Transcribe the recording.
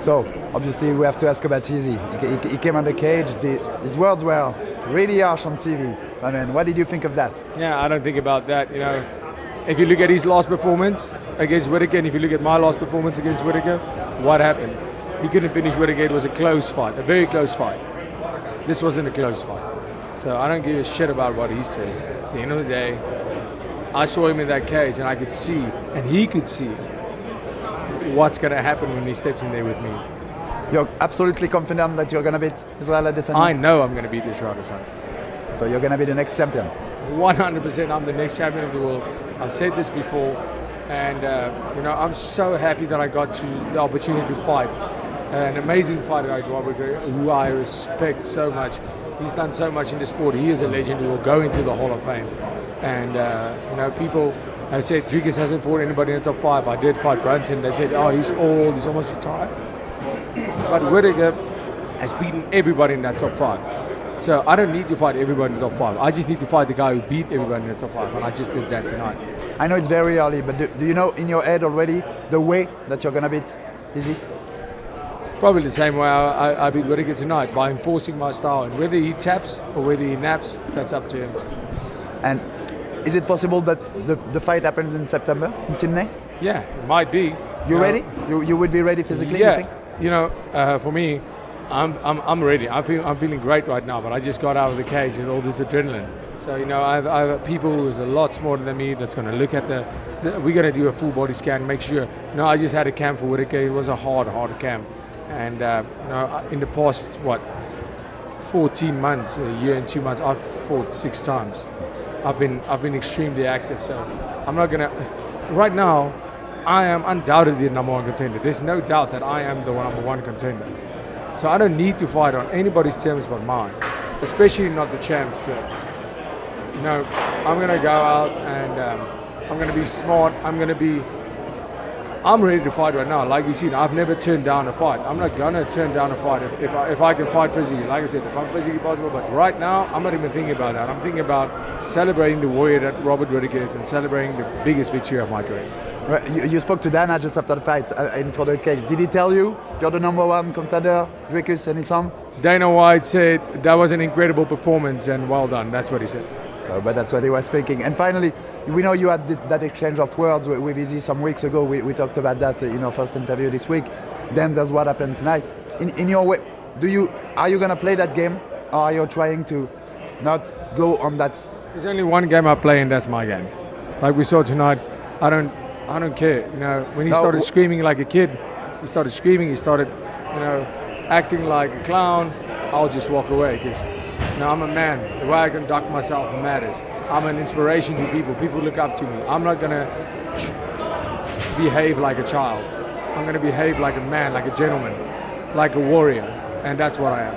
So, obviously, we have to ask about Izzy. He came on the cage. His words were really harsh on TV. I mean, what did you think of that? Yeah, I don't think about that. You know, if you look at his last performance against Whittaker, and if you look at my last performance against Whittaker, what happened? He couldn't finish Whittaker. It was a close fight, a very close fight. This wasn't a close fight. So I don't give a shit about what he says. At the end of the day, I saw him in that cage, and I could see, and he could see, what's going to happen when he steps in there with me. You're absolutely confident that you're going to beat Israel Adesanya? I know I'm going to beat Israel Adesanya. So you're going to be the next champion? 100%, I'm the next champion of the world. I've said this before, and you know, I'm so happy that I got the opportunity to fight. An amazing fighter like Robert Whittaker, who I respect so much. He's done so much in the sport. He is a legend who will go into the Hall of Fame. And you know, people have said Dricus hasn't fought anybody in the top 5. I did fight Brunson. They said, oh, he's old, he's almost retired. But Whittaker has beaten everybody in that top 5. So I don't need to fight everybody in the top 5. I just need to fight the guy who beat everybody in the top 5, and I just did that tonight. I know it's very early, but do you know in your head already the way that you're going to beat Izzy? Probably the same way I beat Whittaker tonight, by enforcing my style. And whether he taps or whether he naps, that's up to him. And is it possible that the fight happens in September in Sydney? Yeah, it might be. You ready? You would be ready physically? Yeah. You think? You know, for me, I'm ready. I'm feeling great right now. But I just got out of the cage with all this adrenaline. So you know, I have people who's a lot smarter than me that's going to look at we're going to do a full body scan, make sure. No, I just had a camp for Whittaker. It was a hard camp. And you know, in the past 14 months, a year and 2 months, I've fought 6 times. I've been extremely active. So I'm not gonna. Right now, I am undoubtedly the number 1 contender. There's no doubt that I am the number 1 contender. So I don't need to fight on anybody's terms but mine, especially not the champ's terms. You know, I'm gonna go out and I'm gonna be smart. I'm ready to fight right now. Like you see, I've never turned down a fight. I'm not gonna turn down a fight if I can fight physically. Like I said, if I'm physically possible. But right now, I'm not even thinking about that. I'm thinking about celebrating the warrior that Robert Whittaker is and celebrating the biggest victory of my career. Right. You spoke to Dana just after the fight in front of the cage. Did he tell you you're the number 1 contender, Dricus and his son? Dana White said that was an incredible performance and well done. That's what he said. So, but that's what he was thinking. And finally, we know you had that exchange of words with Izzy some weeks ago. We talked about that in our first interview this week. Then there's what happened tonight. In your way, are you going to play that game, or are you trying to not go on that? There's only one game I play, and that's my game. Like we saw tonight, I don't care. You know, when he started screaming like a kid, he started screaming. He started, you know, acting like a clown. I'll just walk away because. No, I'm a man. The way I conduct myself matters. I'm an inspiration to people. People look up to me. I'm not going to behave like a child. I'm going to behave like a man, like a gentleman, like a warrior. And that's what I am.